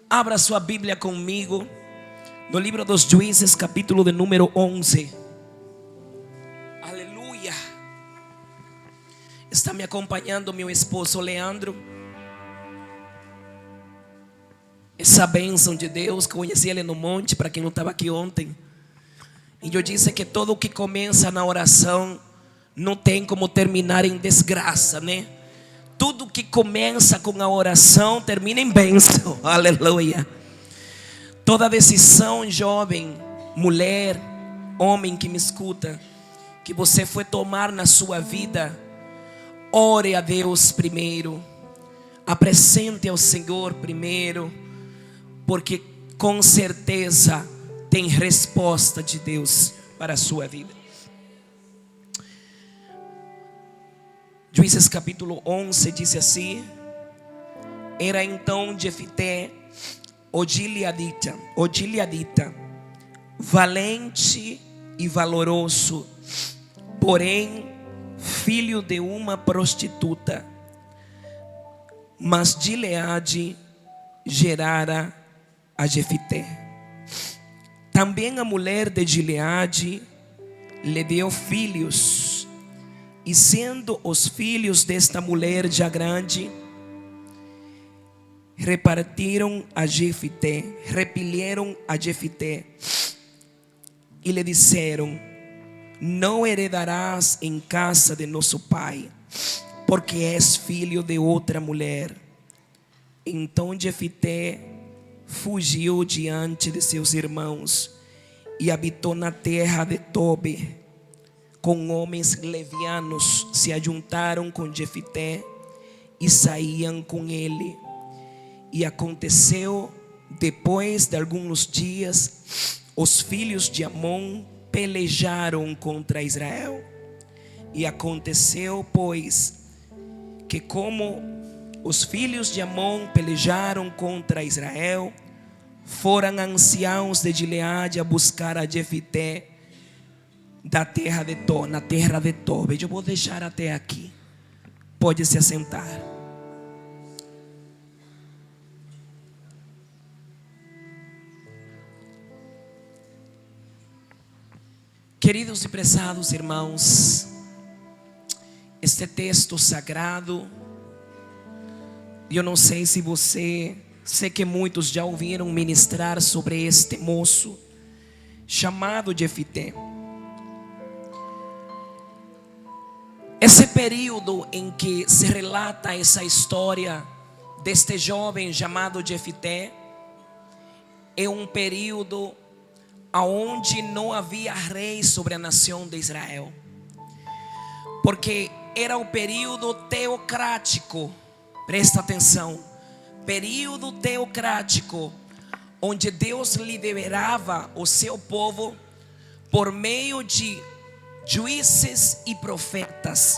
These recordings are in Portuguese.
Abra sua Bíblia comigo no livro dos Juízes, capítulo de número 11. Aleluia. Está me acompanhando meu esposo Leandro. Essa bênção de Deus, conheci ele no monte, para quem não estava aqui ontem. E eu disse que todo o que começa na oração não tem como terminar em desgraça, né? Tudo que começa com a oração termina em bênção. Aleluia. Toda decisão, jovem, mulher, homem que me escuta, que você foi tomar na sua vida, ore a Deus primeiro, apresente ao Senhor primeiro, porque com certeza tem resposta de Deus para a sua vida. Juízes capítulo 11 diz assim: era então Jefité, o Gileadita, valente e valoroso, porém filho de uma prostituta. Mas Gileade gerara a Jefité. Também a mulher de Gileade lhe deu filhos. E sendo os filhos desta mulher já grande, repeliram a Jefité e lhe disseram: não heredarás em casa de nosso pai, porque és filho de outra mulher. Então Jefité fugiu diante de seus irmãos e habitou na terra de Tobi. Com homens levianos se ajuntaram com Jefité e saíam com ele. E aconteceu, depois de alguns dias, os filhos de Amon pelejaram contra Israel. E aconteceu, pois, que como os filhos de Amon pelejaram contra Israel, foram anciãos de Gileade a buscar a Jefité na terra de Tobi. Eu vou deixar até aqui. Pode se assentar. Queridos e prezados irmãos, este texto sagrado, eu não sei se sei que muitos já ouviram ministrar sobre este moço chamado Jefité. Esse período em que se relata essa história deste jovem chamado Jefité é um período onde não havia rei sobre a nação de Israel, porque era o período teocrático. Presta atenção, período teocrático, onde Deus liderava o seu povo por meio de juízes e profetas.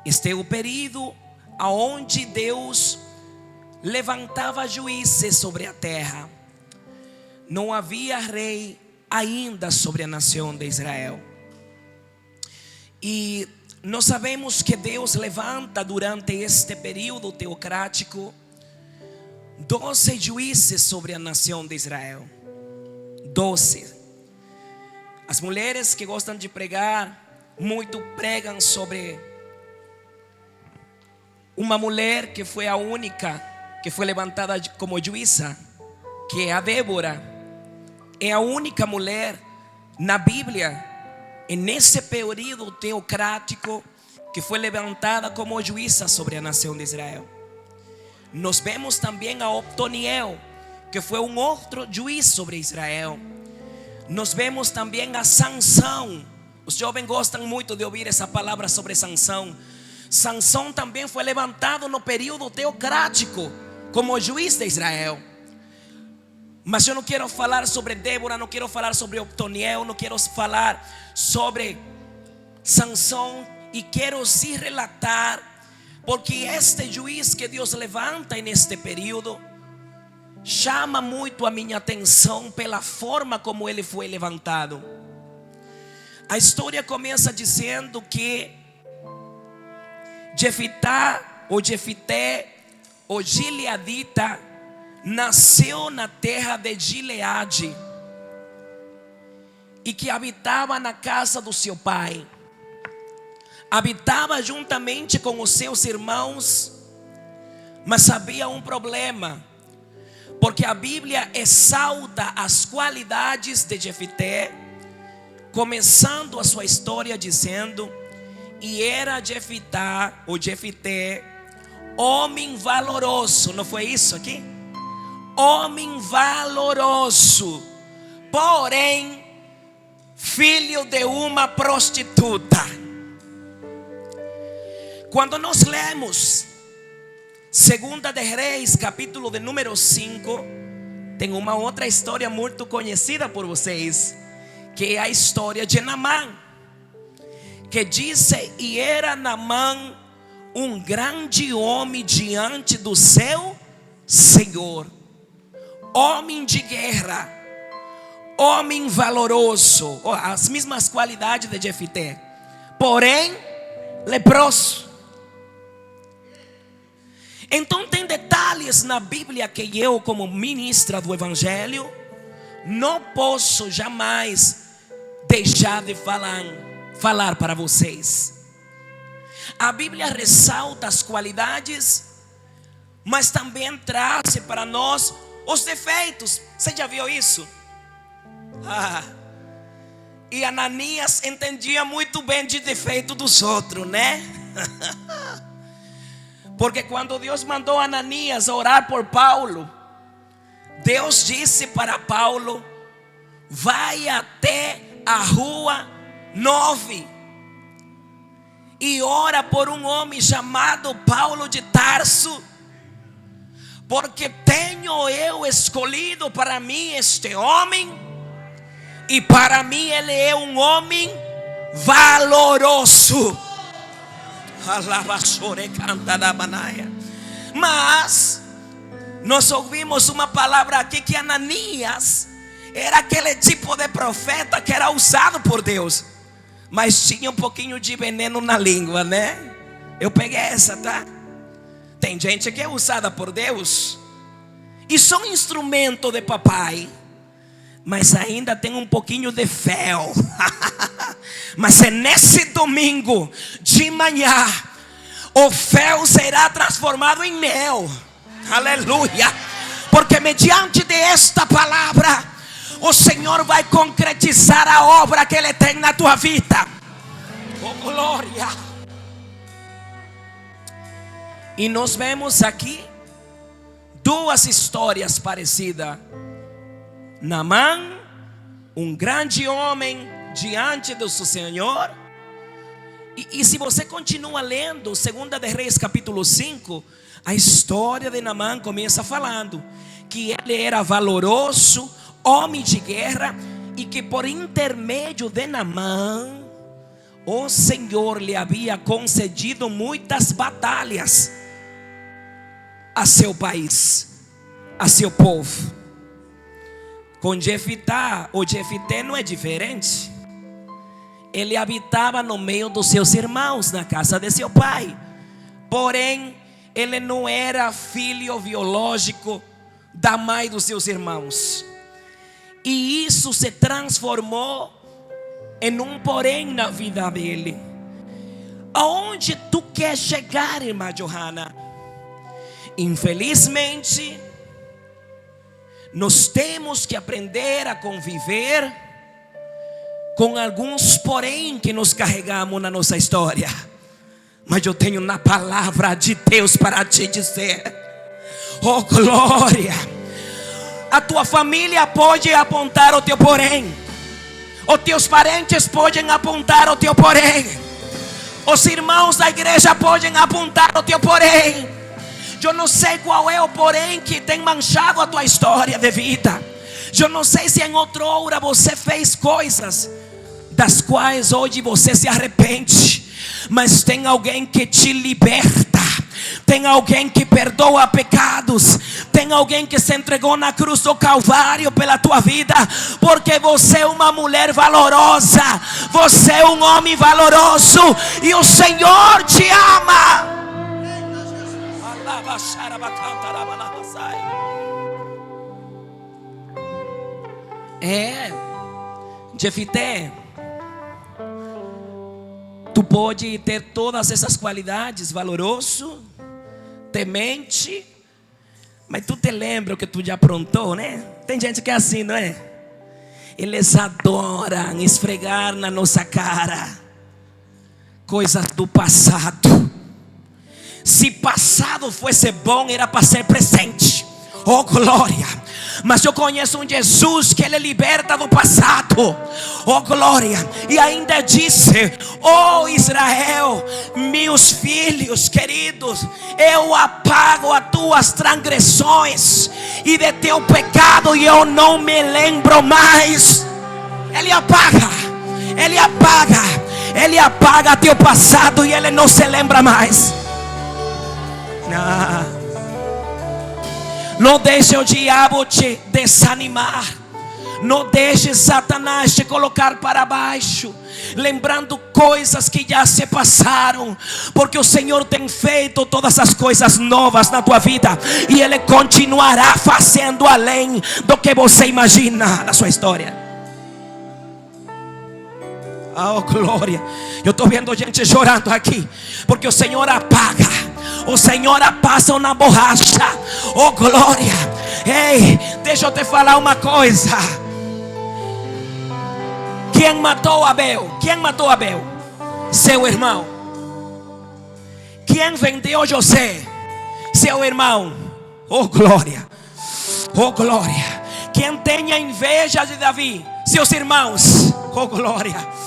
Este é o período onde Deus levantava juízes sobre a terra. Não havia rei ainda sobre a nação de Israel. E nós sabemos que Deus levanta durante este período teocrático 12 juízes sobre a nação de Israel. 12. As mulheres que gostam de pregar muito pregam sobre uma mulher que foi a única que foi levantada como juíza, que é a Débora. É a única mulher na Bíblia, nesse período teocrático, que foi levantada como juíza sobre a nação de Israel. Nós vemos também a Otoniel, que foi um outro juiz sobre Israel. Nós vemos também a Sansão. Os jovens gostam muito de ouvir essa palavra sobre Sansão. Sansão também foi levantado no período teocrático como juiz de Israel. Mas eu não quero falar sobre Débora, não quero falar sobre Otoniel, não quero falar sobre Sansão. E quero sim relatar, porque este juiz que Deus levanta neste período chama muito a minha atenção pela forma como ele foi levantado. A história começa dizendo que Jefité, o Gileadita, nasceu na terra de Gileade e que habitava na casa do seu pai. Habitava juntamente com os seus irmãos, mas havia um problema, porque a Bíblia exalta as qualidades de Jefité, começando a sua história dizendo: e era Jefité, homem valoroso. Não foi isso aqui? Homem valoroso, porém filho de uma prostituta. Quando nós lemos 2 de Reis, capítulo de número 5, tem uma outra história muito conhecida por vocês, que é a história de Naamã, que diz: e era Naamã um grande homem diante do seu Senhor, homem de guerra, homem valoroso, as mesmas qualidades de Jefité, porém leproso. Então tem detalhes na Bíblia que eu, como ministra do Evangelho, não posso jamais deixar de falar para vocês. A Bíblia ressalta as qualidades, mas também traz para nós os defeitos. Você já viu isso? E Ananias entendia muito bem de defeito dos outros, né? Porque quando Deus mandou Ananias orar por Paulo, Deus disse para Paulo: vai até a rua 9 e ora por um homem chamado Paulo de Tarso, porque tenho eu escolhido para mim este homem, e para mim ele é um homem valoroso. Mas nós ouvimos uma palavra aqui que Ananias era aquele tipo de profeta que era usado por Deus, mas tinha um pouquinho de veneno na língua, né? Eu peguei essa, tá? Tem gente que é usada por Deus e são instrumento de papai, mas ainda tem um pouquinho de fel. Mas é nesse domingo de manhã, o fel será transformado em mel. Aleluia. Porque mediante desta palavra, o Senhor vai concretizar a obra que Ele tem na tua vida. Oh, glória. E nós vemos aqui duas histórias parecidas. Naamã, um grande homem diante do seu Senhor. E se você continua lendo 2 de Reis capítulo 5, a história de Naamã começa falando que ele era valoroso, homem de guerra, e que por intermédio de Naamã o Senhor lhe havia concedido muitas batalhas a seu país, a seu povo. Com Jefité, o Jefité não é diferente. Ele habitava no meio dos seus irmãos, na casa de seu pai. Porém, ele não era filho biológico da mãe dos seus irmãos. E isso se transformou em um porém na vida dele. Aonde tu quer chegar, irmã Johanna? Infelizmente, nós temos que aprender a conviver com alguns porém que nós carregamos na nossa história. Mas eu tenho na palavra de Deus para te dizer: oh glória, a tua família pode apontar o teu porém, os teus parentes podem apontar o teu porém, os irmãos da igreja podem apontar o teu porém. Eu não sei qual é o porém que tem manchado a tua história de vida. Eu não sei se em outra hora você fez coisas das quais hoje você se arrepende, mas tem alguém que te liberta, tem alguém que perdoa pecados, tem alguém que se entregou na cruz do Calvário pela tua vida, porque você é uma mulher valorosa, você é um homem valoroso, e o Senhor te ama. É, Jefité, tu pode ter todas essas qualidades, valoroso, temente, mas tu te lembra o que tu já aprontou, né? Tem gente que é assim, não é? Eles adoram esfregar na nossa cara coisas do passado. Se passado fosse bom, era para ser presente. Oh glória. Mas eu conheço um Jesus que Ele liberta do passado. Oh glória. E ainda disse: oh Israel, meus filhos queridos, eu apago as tuas transgressões e de teu pecado eu não me lembro mais. Ele apaga. Ele apaga. Ele apaga teu passado e Ele não se lembra mais. Não deixe o diabo te desanimar. Não deixe Satanás te colocar para baixo, lembrando coisas que já se passaram, porque o Senhor tem feito todas as coisas novas na tua vida, e Ele continuará fazendo além do que você imagina na sua história. Oh glória. Eu estou vendo gente chorando aqui, porque o Senhor apaga. O Senhor passa uma borracha. Oh glória. Ei, deixa eu te falar uma coisa. Quem matou Abel? Quem matou Abel? Seu irmão. Quem vendeu José? Seu irmão. Oh glória. Oh glória. Quem tenha inveja de Davi? Seus irmãos. Oh glória.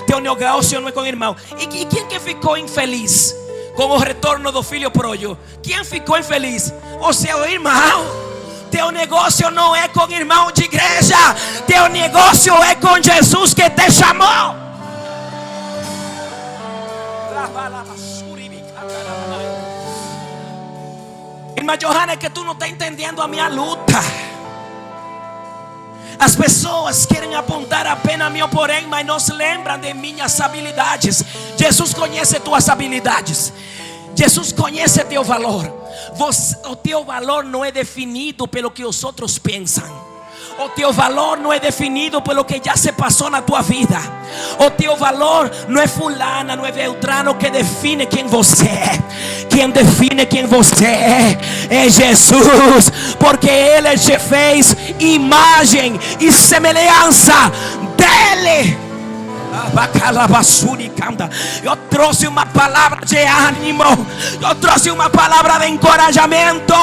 Teu negócio não é com o irmão. E quem que ficou infeliz com o retorno do filho pródigo? Quem ficou infeliz? O seu irmão. Teu negócio não é com irmão de igreja. Teu negócio é com Jesus que te chamou. Irmã Johanna, é que tu não está entendendo a minha luta. As pessoas querem apontar apenas a mim, porém, mas não se lembram de minhas habilidades. Jesus conhece tuas habilidades. Jesus conhece teu valor. O teu valor não é definido pelo que os outros pensam. O teu valor não é definido pelo que já se passou na tua vida. O teu valor não é fulana, não é Beltrano que define quem você é. Quem define quem você é Jesus, porque Ele te fez imagem e semelhança dEle. Eu trouxe uma palavra de ânimo. Eu trouxe uma palavra de encorajamento.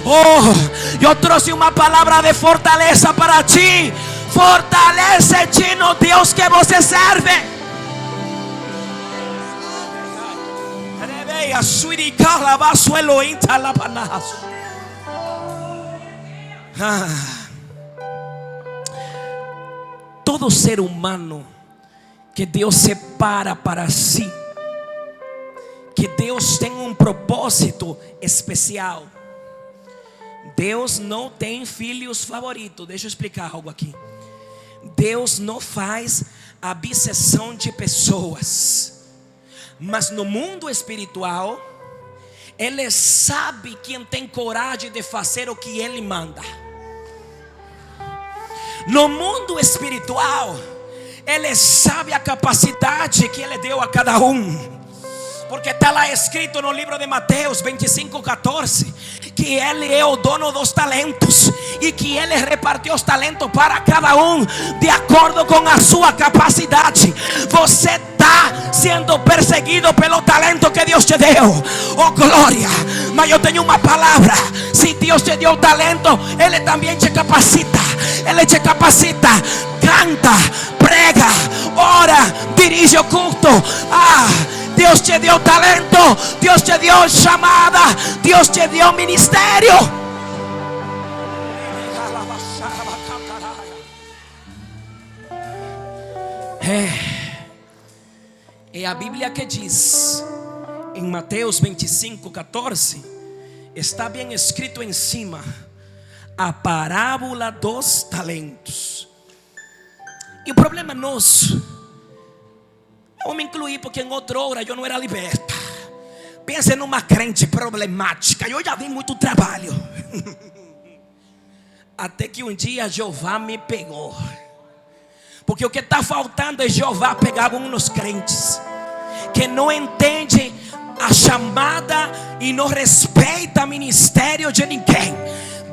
Oh, eu trouxe uma palavra de fortaleza para ti. Fortalece-te no Deus que você serve. Todo ser humano que Deus separa para si, que Deus tem um propósito especial. Deus não tem filhos favoritos. Deixa eu explicar algo aqui. Deus não faz absessão de pessoas, mas no mundo espiritual Ele sabe quem tem coragem de fazer o que Ele manda. No mundo espiritual Ele sabe a capacidade que Ele deu a cada um, porque está lá escrito no livro de Mateus 25:14 que Ele é o dono dos talentos e que Ele repartiu os talentos para cada um de acordo com a sua capacidade. Você está sendo perseguido pelo talento que Deus te deu. Oh glória. Mas eu tenho uma palavra: se Deus te deu talento, Ele também te capacita. Ele te capacita. Canta, prega, ora, dirige o culto. Deus te deu talento, Deus te deu chamada, Deus te deu ministério. É a Bíblia que diz em Mateus 25:14, está bem escrito em cima, a parábola dos talentos. E o problema nosso, eu me incluí porque em outra hora eu não era liberta. Pensa numa crente problemática. Eu já vi muito trabalho. Até que um dia Jeová me pegou. Porque o que está faltando é Jeová pegar alguns crentes que não entendem a chamada e não respeita o ministério de ninguém.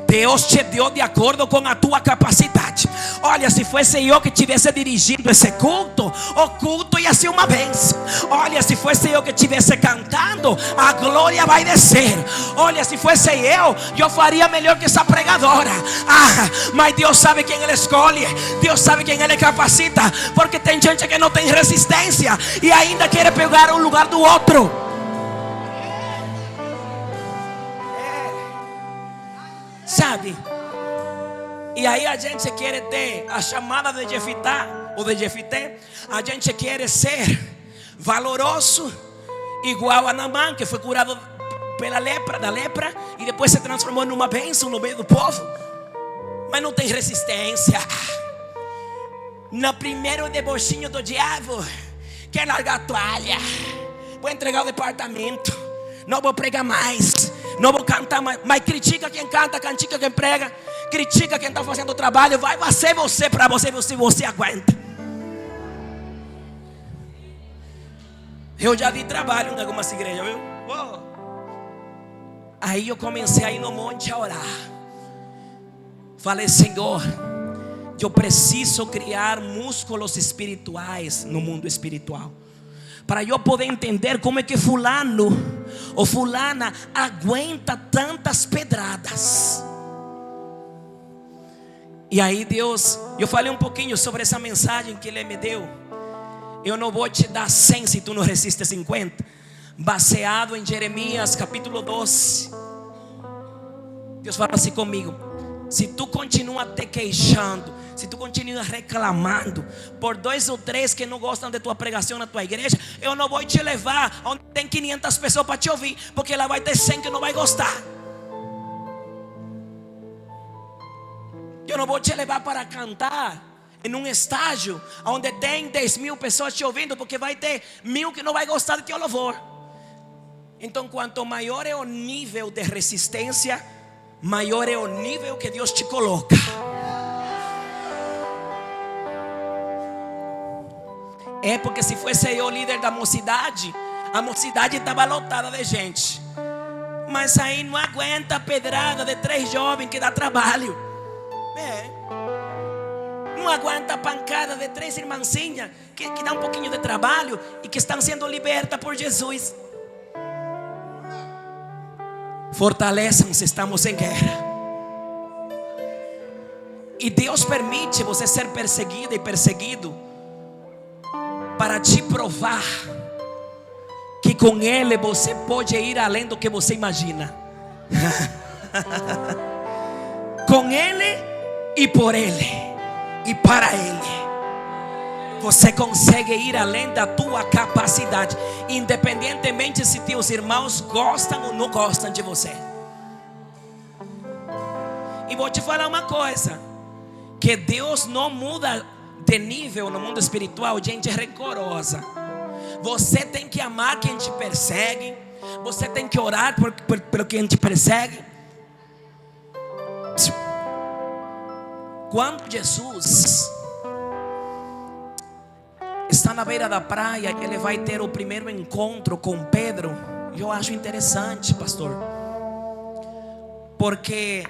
Deus te deu de acordo com a tua capacidade. Olha, se fosse eu que estivesse dirigindo esse culto, o culto ia ser uma bênção. Olha, se fosse eu que estivesse cantando, a glória vai descer. Olha, se fosse eu faria melhor que essa pregadora. Mas Deus sabe quem Ele escolhe, Deus sabe quem Ele capacita. Porque tem gente que não tem resistência e ainda quer pegar o lugar do outro. Sabe? E aí a gente quer ter a chamada de Jefitá ou de Jefité. A gente quer ser valoroso, igual a Naamã, que foi curado da lepra, e depois se transformou numa bênção no meio do povo. Mas não tem resistência. No primeiro debochinho do diabo, quer largar a toalha, vou entregar o departamento, não vou pregar mais, não vou cantar mais. Mas critica quem canta, critica quem prega, critica quem está fazendo o trabalho. Vai ser você para você ver se você aguenta. Eu já vi trabalho em algumas igrejas, viu? Aí eu comecei a ir no monte a orar. Falei: Senhor, eu preciso criar músculos espirituais no mundo espiritual, para eu poder entender como é que fulano ou fulana aguenta tantas pedradas. E aí Deus, eu falei um pouquinho sobre essa mensagem que Ele me deu. Eu não vou te dar 100 se tu não resistes 50. Baseado em Jeremias capítulo 12. Deus fala assim comigo: se tu continua te queixando, se tu continua reclamando por 2 ou 3 que não gostam de tua pregação na tua igreja, eu não vou te levar onde tem 500 pessoas para te ouvir, porque lá vai ter 100 que não vai gostar. Eu não vou te levar para cantar em um estágio onde tem 10.000 pessoas te ouvindo, porque vai ter 1.000 que não vai gostar de teu louvor. Então, quanto maior é o nível de resistência, maior é o nível que Deus te coloca. É porque se fosse eu líder da mocidade, a mocidade estava lotada de gente. Mas aí não aguenta a pedrada de 3 jovens que dá trabalho. Não aguenta a pancada de 3 irmãzinhas que dá um pouquinho de trabalho e que estão sendo libertas por Jesus. Fortaleçam-se, estamos em guerra. E Deus permite você ser perseguida e perseguido para te provar que com Ele você pode ir além do que você imagina. Com Ele e por Ele e para Ele, você consegue ir além da tua capacidade, independentemente se teus irmãos gostam ou não gostam de você. E vou te falar uma coisa, que Deus não muda de nível no mundo espiritual. Gente rancorosa. Você tem que amar quem te persegue, você tem que orar por quem te persegue. Quando Jesus está na beira da praia, Ele vai ter o primeiro encontro com Pedro. Eu acho interessante, pastor, porque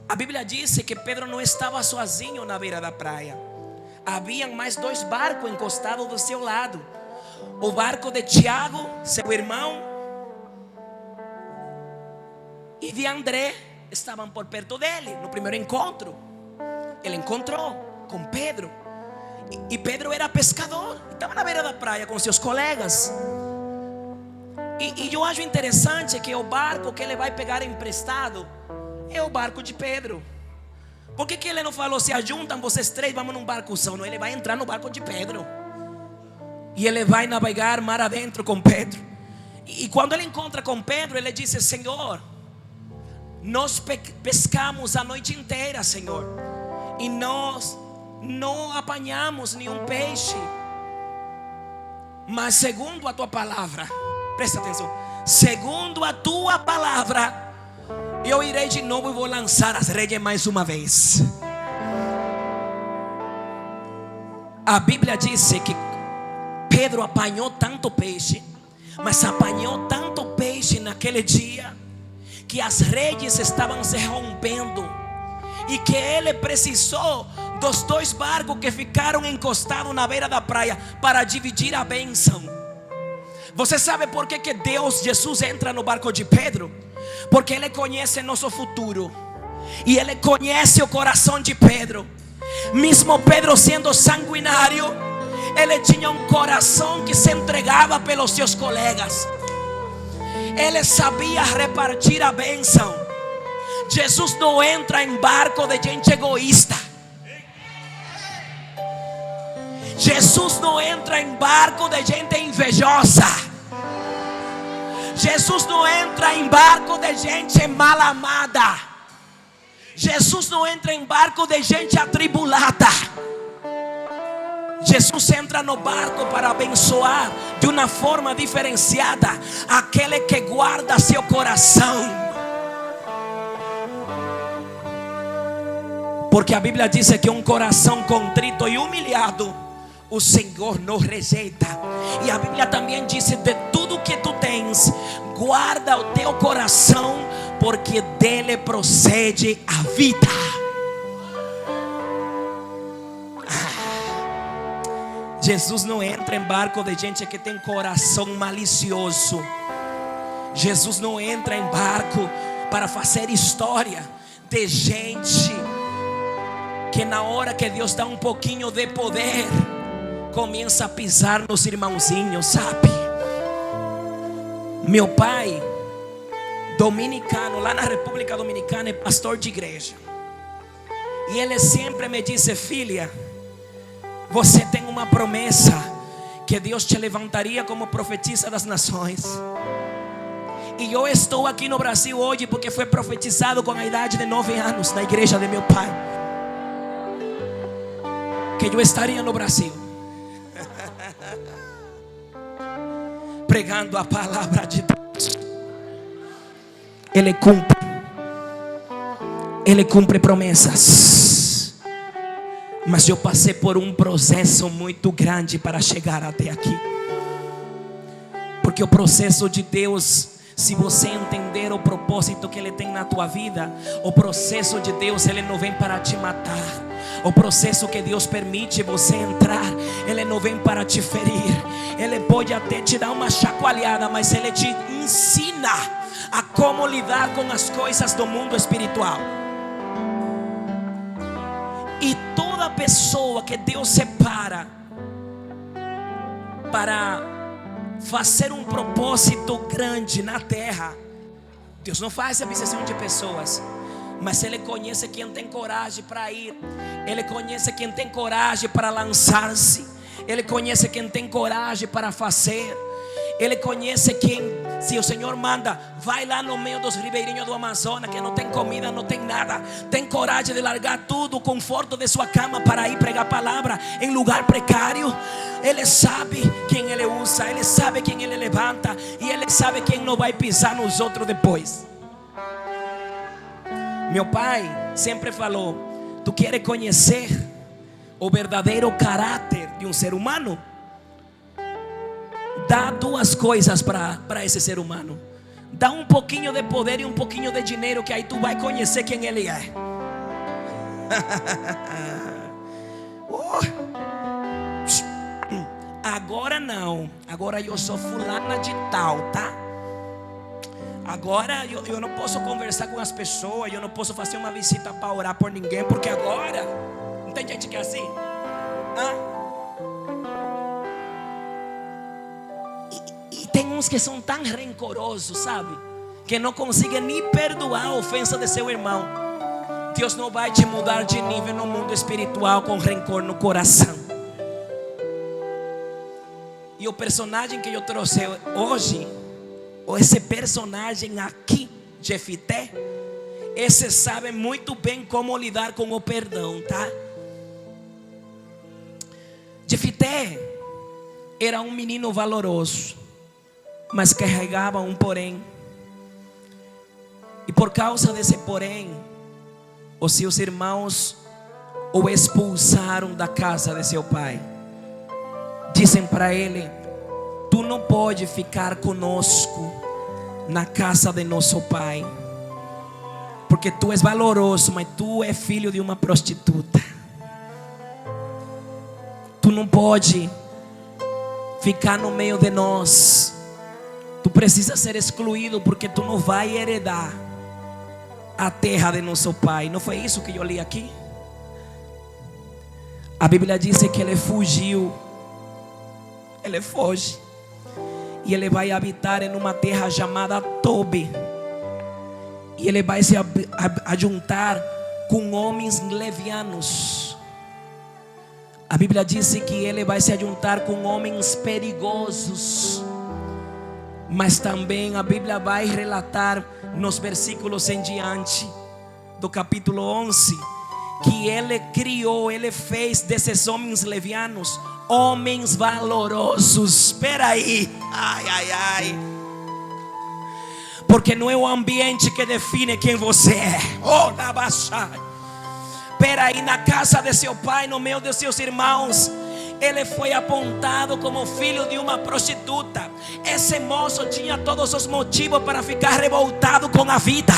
a Bíblia diz que Pedro não estava sozinho na beira da praia. Haviam mais 2 barcos encostados do seu lado. O barco de Tiago, seu irmão, e de André estavam por perto dele. No primeiro encontro, ele encontrou com Pedro. E Pedro era pescador, estava na beira da praia com seus colegas. E eu acho interessante que o barco que ele vai pegar emprestado é o barco de Pedro. Por que ele não falou: se ajuntam vocês 3, vamos num barco só? Não, ele vai entrar no barco de Pedro e ele vai navegar mar adentro com Pedro. E quando ele encontra com Pedro, ele disse: Senhor, nós pescamos a noite inteira, Senhor, e nós não apanhamos nenhum peixe. Mas segundo a tua palavra, presta atenção, segundo a tua palavra, Eu irei de novo e vou lançar as redes mais uma vez. A Bíblia diz que Pedro apanhou tanto peixe, mas apanhou tanto peixe naquele dia, que as redes estavam se rompendo, e que ele precisou dos 2 barcos que ficaram encostados na beira da praia para dividir a bênção. Você sabe por que Jesus entra no barco de Pedro? Porque Ele conhece nosso futuro, e Ele conhece o coração de Pedro. Mesmo Pedro sendo sanguinário, ele tinha um coração que se entregava pelos seus colegas. Ele sabia repartir a bênção. Jesus não entra em barco de gente egoísta. Jesus não entra em barco de gente invejosa. Jesus não entra em barco de gente mal amada. Jesus não entra em barco de gente atribulada. Jesus entra no barco para abençoar de uma forma diferenciada aquele que guarda seu coração. Porque a Bíblia diz que um coração contrito e humilhado o Senhor não rejeita. E a Bíblia também diz: de tudo que tu tens, guarda o teu coração, porque dele procede a vida. Jesus não entra em barco de gente que tem coração malicioso. Jesus não entra em barco para fazer história de gente que na hora que Deus dá um pouquinho de poder, começa a pisar nos irmãozinhos, sabe? Meu pai, dominicano, lá na República Dominicana, é pastor de igreja. E ele sempre me disse: filha, você tem uma promessa, que Deus te levantaria como profetisa das nações. E eu estou aqui no Brasil hoje porque foi profetizado com a idade de 9 anos na igreja de meu pai, que eu estaria no Brasil pregando a palavra de Deus. Ele cumpre promessas. Mas eu passei por um processo muito grande para chegar até aqui. Porque o processo de Deus, se você entender o propósito que Ele tem na tua vida, o processo de Deus, Ele não vem para te matar. O processo que Deus permite você entrar, Ele não vem para te ferir. Ele pode até te dar uma chacoalhada, mas Ele te ensina a como lidar com as coisas do mundo espiritual. E toda pessoa que Deus separa para fazer um propósito grande na terra, Deus não faz exceção de pessoas, mas Ele conhece quem tem coragem para ir. Ele conhece quem tem coragem para lançar-se. Ele conhece quem tem coragem para fazer. Ele conhece quem, se o Senhor manda, vai lá no meio dos ribeirinhos do Amazonas, que não tem comida, não tem nada, tem coragem de largar tudo, o conforto de sua cama, para ir pregar a palavra em lugar precário. Ele sabe quem Ele usa, Ele sabe quem Ele levanta, e Ele sabe quem não vai pisar nos outros depois. Meu pai sempre falou: tu queres conhecer o verdadeiro caráter de um ser humano? Dá 2 coisas para esse ser humano. Dá um pouquinho de poder e um pouquinho de dinheiro, que aí tu vai conhecer quem ele é. Agora não. Agora eu sou fulana de tal, tá? Agora eu não posso conversar com as pessoas, eu não posso fazer uma visita para orar por ninguém, porque agora não tem gente que é assim. E tem uns que são tão rancorosos, sabe? Que não conseguem nem perdoar a ofensa de seu irmão. Deus não vai te mudar de nível no mundo espiritual com rancor no coração. E o personagem que eu trouxe hoje, ou esse personagem aqui, Jefité, esse sabe muito bem como lidar com o perdão, tá? Jefité era um menino valoroso, mas carregava um porém. E por causa desse porém, os seus irmãos o expulsaram da casa de seu pai. Dizem para ele: tu não pode ficar conosco na casa de nosso pai, porque tu és valoroso, mas tu és filho de uma prostituta. Tu não pode ficar no meio de nós. Tu precisa ser excluído, porque tu não vai heredar a terra de nosso pai. Não foi isso que eu li aqui? A Bíblia diz que ele fugiu. Ele foge. E ele vai habitar em uma terra chamada Tobi. E ele vai se ajuntar com homens levianos. A Bíblia diz que ele vai se ajuntar com homens perigosos. Mas também a Bíblia vai relatar nos versículos em diante do capítulo 11 que ele criou, ele fez desses homens levianos homens valorosos. Espera aí, ai. Porque não é o ambiente que define quem você é. Oh, espera aí, na casa de seu pai, no meio de seus irmãos, ele foi apontado como filho de uma prostituta. Esse moço tinha todos os motivos para ficar revoltado com a vida.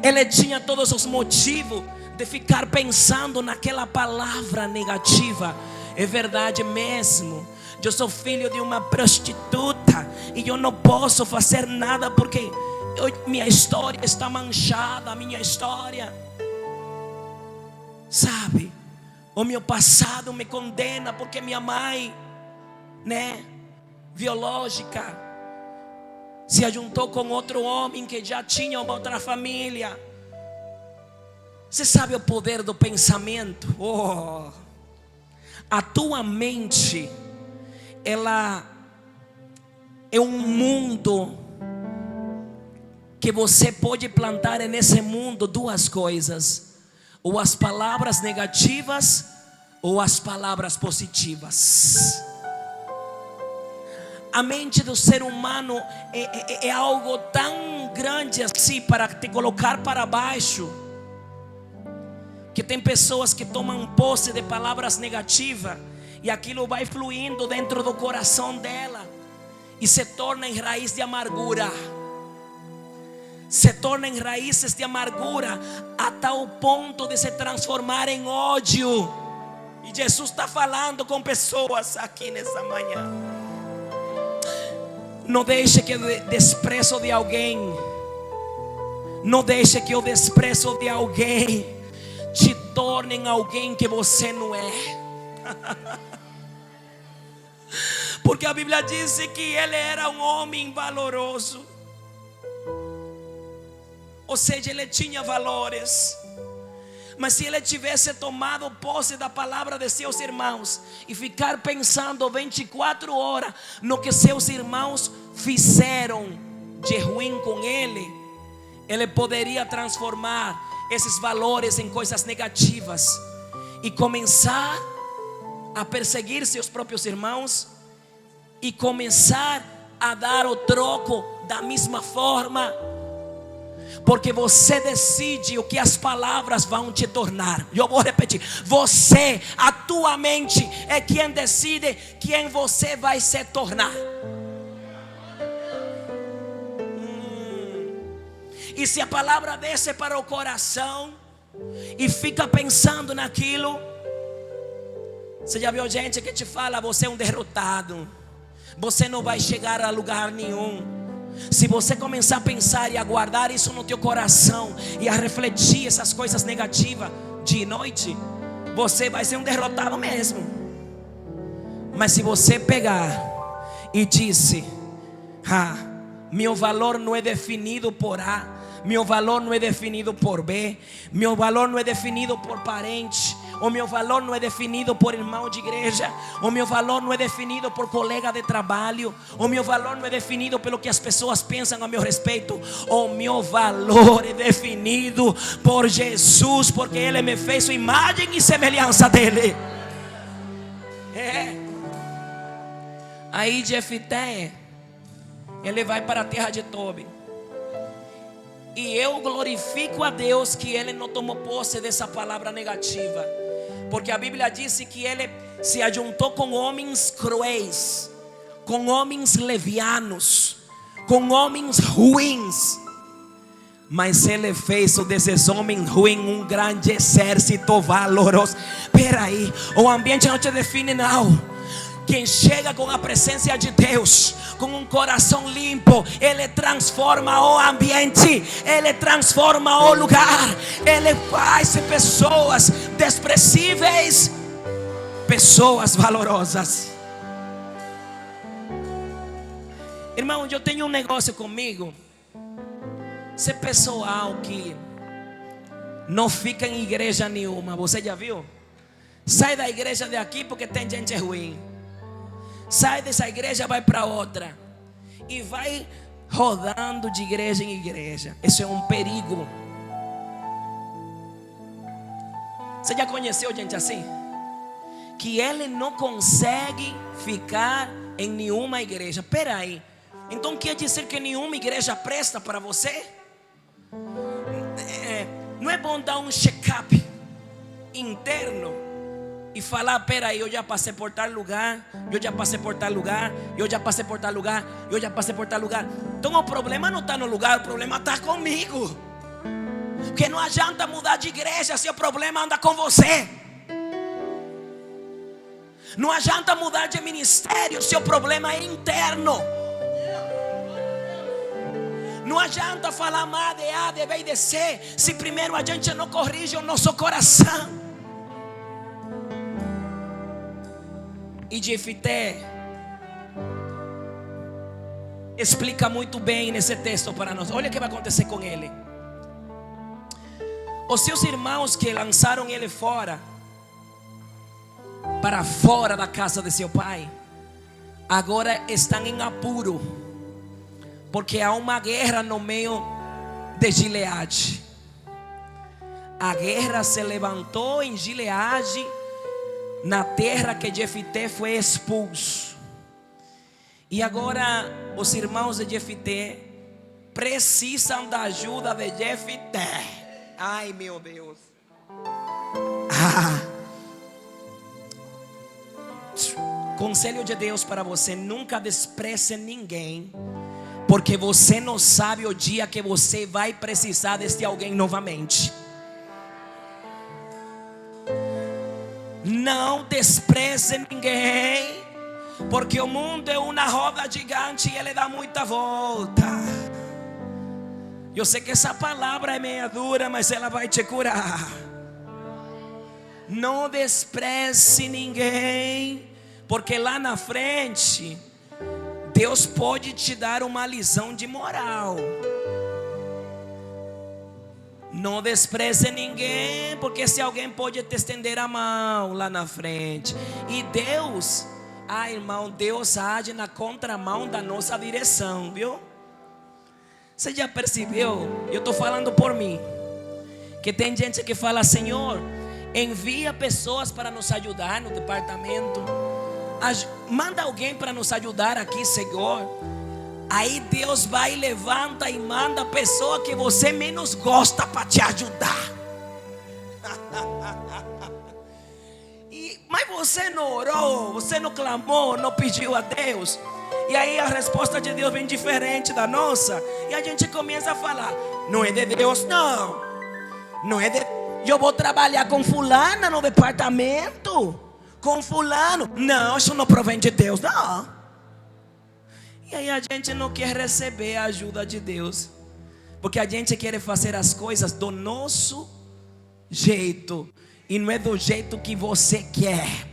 Ele tinha todos os motivos de ficar pensando naquela palavra negativa. É verdade mesmo, eu sou filho de uma prostituta e eu não posso fazer nada porque minha história está manchada. Minha história, sabe, o meu passado me condena, porque minha mãe, biológica, se ajuntou com outro homem que já tinha uma outra família. Você sabe o poder do pensamento? A tua mente, ela é um mundo que você pode plantar nesse mundo duas coisas: ou as palavras negativas ou as palavras positivas. A mente do ser humano é algo tão grande assim para te colocar para baixo, que tem pessoas que tomam posse de palavras negativas e aquilo vai fluindo dentro do coração dela e se torna em raiz de amargura. Se torna em raízes de amargura a tal ponto de se transformar em ódio. E Jesus está falando com pessoas aqui nessa manhã. Não deixe que o desprezo de alguém, não deixe que o desprezo de alguém te torne em alguém que você não é. Porque a Bíblia diz que ele era um homem valoroso. Ou seja, ele tinha valores. Mas se ele tivesse tomado posse da palavra de seus irmãos e ficar pensando 24 horas no que seus irmãos fizeram de ruim com ele, ele poderia transformar esses valores em coisas negativas e começar a perseguir seus próprios irmãos e começar a dar o troco da mesma forma. Porque você decide o que as palavras vão te tornar. Eu vou repetir: você, a tua mente é quem decide quem você vai se tornar. E se a palavra desce para o coração e fica pensando naquilo, você já viu gente que te fala: você é um derrotado, você não vai chegar a lugar nenhum. Se você começar a pensar e a guardar isso no teu coração e a refletir essas coisas negativas de noite, você vai ser um derrotado mesmo. Mas se você pegar e disse: meu valor não é definido por A, meu valor não é definido por B, meu valor não é definido por parente, o meu valor não é definido por irmão de igreja, o meu valor não é definido por colega de trabalho, o meu valor não é definido pelo que as pessoas pensam a meu respeito. O meu valor é definido por Jesus, porque Ele me fez sua imagem e semelhança dele. Aí Jefté, ele vai para a terra de Tobi. E eu glorifico a Deus que ele não tomou posse dessa palavra negativa, porque a Bíblia disse que ele se ajuntou com homens cruéis, com homens levianos, com homens ruins. Mas ele fez desses homens ruins um grande exército valoroso. Peraí, o ambiente não te define não. Quem chega com a presença de Deus, com um coração limpo, ele transforma o ambiente, ele transforma o lugar, ele faz pessoas desprezíveis pessoas valorosas. Irmão, eu tenho um negócio comigo. Esse pessoal que não fica em igreja nenhuma, você já viu? Sai da igreja de aqui porque tem gente ruim. Sai dessa igreja, vai para outra e vai rodando de igreja em igreja. Isso é um perigo. Você já conheceu gente assim? Que ele não consegue ficar em nenhuma igreja. Peraí, então quer dizer que nenhuma igreja presta para você? Não é bom dar um check-up interno e falar: peraí, eu já passei por tal lugar, eu já passei por tal lugar, eu já passei por tal lugar, eu já passei por tal lugar. Então o problema não está no lugar, o problema está comigo. Porque não adianta mudar de igreja se o problema anda com você. Não adianta mudar de ministério se o problema é interno. Não adianta falar mal de A, de B e de C se primeiro a gente não corrige o nosso coração. E Jefité explica muito bem nesse texto para nós. Olha o que vai acontecer com ele. Os seus irmãos que lançaram ele fora, para fora da casa de seu pai, agora estão em apuro, porque há uma guerra no meio de Gileade. A guerra se levantou em Gileade, na terra que Jefité foi expulso. E agora os irmãos de Jefité precisam da ajuda de Jefité. Ai, meu Deus. Conselho de Deus para você: nunca despreze ninguém, porque você não sabe o dia que você vai precisar deste alguém novamente. Não despreze ninguém, porque o mundo é uma roda gigante e ele dá muita volta. Eu sei que essa palavra é meia dura, mas ela vai te curar. Não despreze ninguém, porque lá na frente Deus pode te dar uma lição de moral. Não despreze ninguém, porque se alguém pode te estender a mão lá na frente. E Deus, irmão, Deus age na contramão da nossa direção, viu? Você já percebeu? Eu estou falando por mim, que tem gente que fala: Senhor, envia pessoas para nos ajudar no departamento, manda alguém para nos ajudar aqui, Senhor. Aí Deus vai, levanta e manda a pessoa que você menos gosta para te ajudar. Mas você não orou, você não clamou, não pediu a Deus. E aí a resposta de Deus vem diferente da nossa. E a gente começa a falar: não é de Deus, não. Não é de... Eu vou trabalhar com fulana no departamento, com fulano. Não, isso não provém de Deus, não. E aí a gente não quer receber a ajuda de Deus, porque a gente quer fazer as coisas do nosso jeito, e não é do jeito que você quer.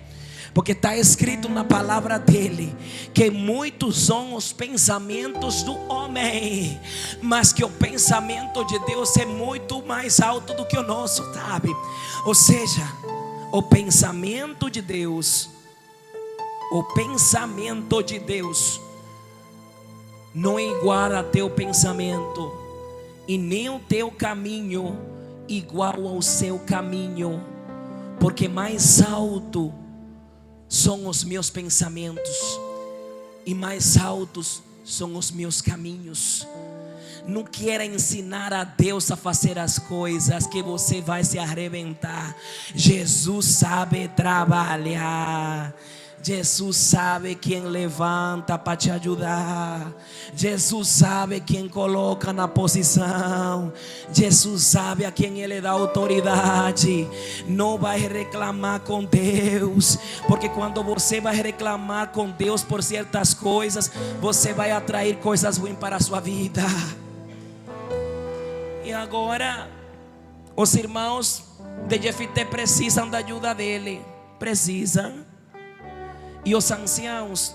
Porque está escrito na palavra dele que muitos são os pensamentos do homem, mas que o pensamento de Deus é muito mais alto do que o nosso, sabe? Ou seja, o pensamento de Deus, não é igual a teu pensamento, e nem o teu caminho igual ao seu caminho, porque mais alto são os meus pensamentos, e mais altos são os meus caminhos. Não queira ensinar a Deus a fazer as coisas que você vai se arrebentar. Jesus sabe trabalhar. Jesus sabe quem levanta para te ajudar. Jesus sabe quem coloca na posição. Jesus sabe a quem Ele dá autoridade. Não vai reclamar com Deus, porque quando você vai reclamar com Deus por certas coisas, você vai atrair coisas ruins para a sua vida. E agora, os irmãos de Jefité precisam da ajuda dele. Precisam. E os anciãos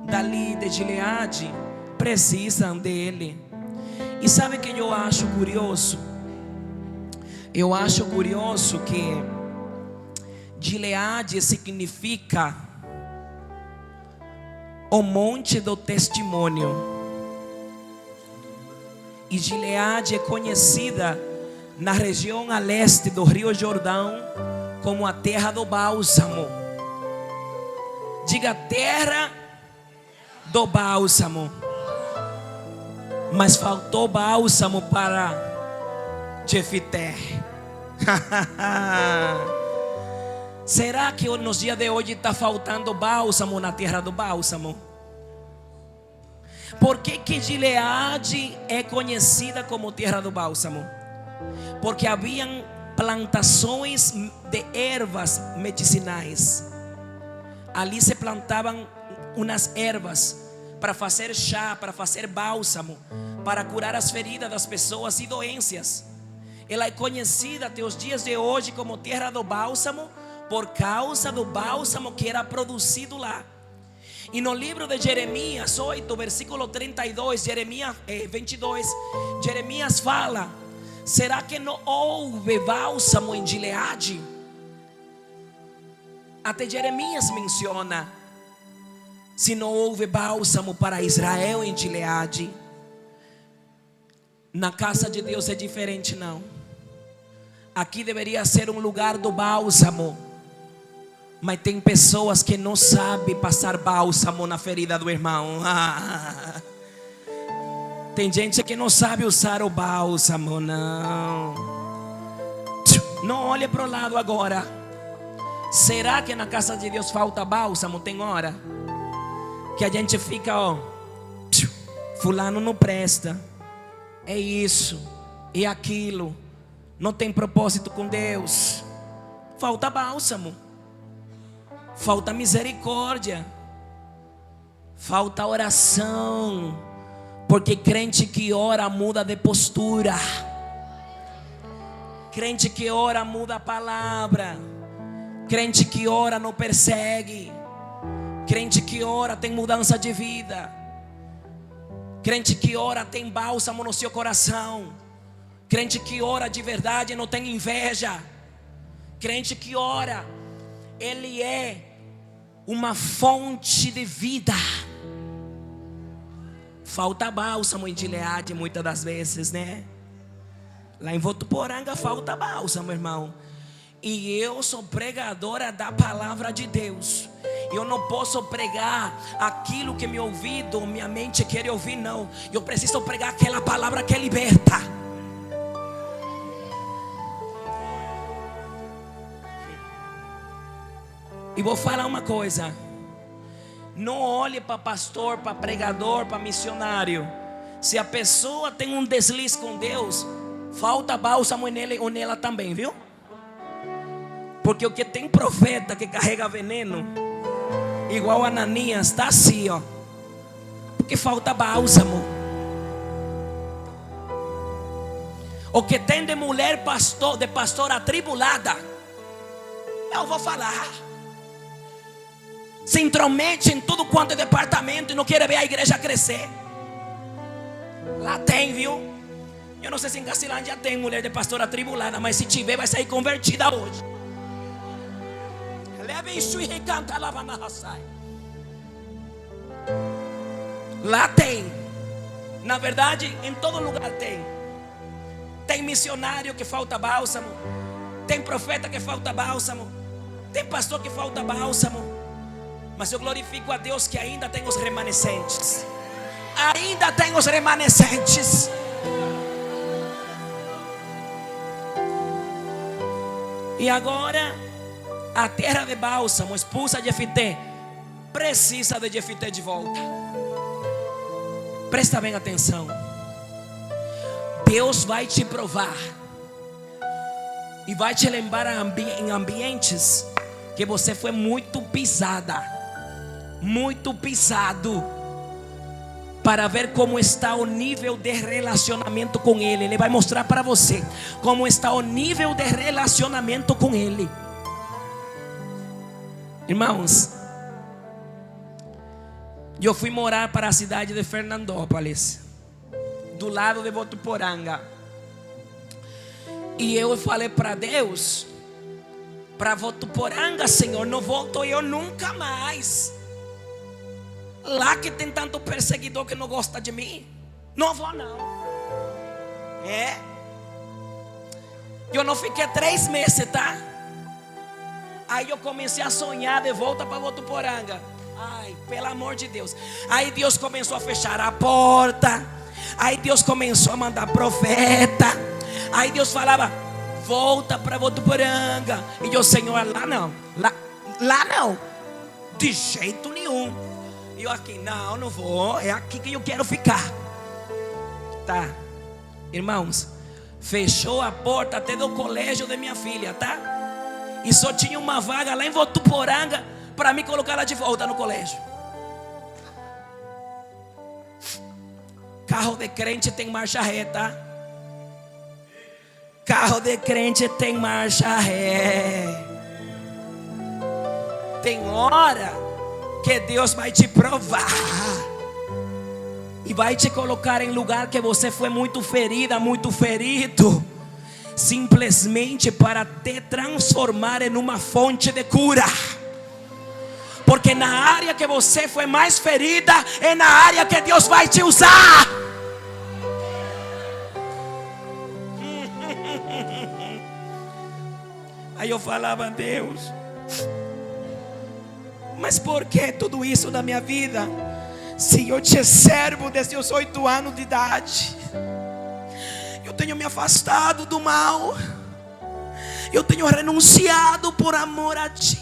dali de Gileade precisam dele. E sabe o que eu acho curioso? Eu acho curioso que Gileade significa o monte do testemunho. E Gileade é conhecida na região a leste do Rio Jordão como a terra do bálsamo. Diga, terra do bálsamo. Mas faltou bálsamo para Jefité. Será que nos dias de hoje está faltando bálsamo na terra do bálsamo? Por que Gileade é conhecida como terra do bálsamo? Porque haviam plantações de ervas medicinais. Ali se plantavam umas ervas para fazer chá, para fazer bálsamo, para curar as feridas das pessoas e doenças. Ela é conhecida até os dias de hoje como terra do bálsamo, por causa do bálsamo que era produzido lá. E no livro de Jeremias 8, versículo 32, Jeremias 22, Jeremias fala: será que não houve bálsamo em Gileade? Até Jeremias menciona: se não houve bálsamo para Israel em Gileade. Na casa de Deus é diferente, não. Aqui deveria ser um lugar do bálsamo, mas tem pessoas que não sabem passar bálsamo na ferida do irmão. Tem gente que não sabe usar o bálsamo, não. Não olhe para o lado agora. Será que na casa de Deus falta bálsamo? Tem hora que a gente fica, fulano não presta, é isso, é aquilo, não tem propósito com Deus. Falta bálsamo, falta misericórdia, falta oração, porque crente que ora muda de postura, crente que ora muda a palavra. Crente que ora não persegue. Crente que ora tem mudança de vida. Crente que ora tem bálsamo no seu coração. Crente que ora de verdade não tem inveja. Crente que ora, ele é uma fonte de vida. Falta bálsamo em Gileade muitas das vezes, né? Lá em Votuporanga falta bálsamo, irmão. E eu sou pregadora da palavra de Deus. Eu não posso pregar aquilo que meu ouvido, minha mente quer ouvir, não. Eu preciso pregar aquela palavra que liberta. E vou falar uma coisa: não olhe para pastor, para pregador, para missionário. Se a pessoa tem um deslize com Deus, falta bálsamo nele ou nela também, viu? Porque o que tem profeta que carrega veneno, igual Ananias, está assim, ó, porque falta bálsamo. O que tem de mulher pastor, de pastora atribulada, eu vou falar, se intromete em tudo quanto é departamento e não quer ver a igreja crescer. Lá tem, viu? Eu não sei se em Cacilândia tem mulher de pastora atribulada, mas se tiver vai sair convertida hoje. Lá tem. Na verdade, em todo lugar tem. Tem missionário que falta bálsamo. Tem profeta que falta bálsamo. Tem pastor que falta bálsamo. Mas eu glorifico a Deus que ainda tem os remanescentes. Ainda tem os remanescentes. E agora a terra de Bálsamo, esposa de Jefité, precisa de Jefité de volta. Presta bem atenção. Deus vai te provar e vai te lembrar em ambientes que você foi muito pisada, muito pisado, para ver como está o nível de relacionamento com Ele. Ele vai mostrar para você como está o nível de relacionamento com Ele. Irmãos, eu fui morar para a cidade de Fernandópolis, do lado de Votuporanga. E eu falei para Deus: para Votuporanga, Senhor, não volto eu nunca mais. Lá que tem tanto perseguidor que não gosta de mim, não vou não. Eu não fiquei 3 meses, tá? Aí eu comecei a sonhar de volta para Votuporanga. Ai, pelo amor de Deus. Aí Deus começou a fechar a porta. Aí Deus começou a mandar profeta. Aí Deus falava: volta para Votuporanga. E eu: Senhor, lá não. Lá não. De jeito nenhum. E eu aqui: não vou. É aqui que eu quero ficar. Tá, irmãos, fechou a porta até do colégio de minha filha, tá? E só tinha uma vaga lá em Votuporanga para me colocar lá de volta no colégio. Carro de crente tem marcha ré, tá? Carro de crente tem marcha ré. Tem hora que Deus vai te provar e vai te colocar em lugar que você foi muito ferida, muito ferido, simplesmente para te transformar em uma fonte de cura. Porque na área que você foi mais ferida, é na área que Deus vai te usar. Aí eu falava: Deus, mas por que tudo isso na minha vida? Se eu te servo desde os 8 anos de idade, eu tenho me afastado do mal, eu tenho renunciado por amor a ti.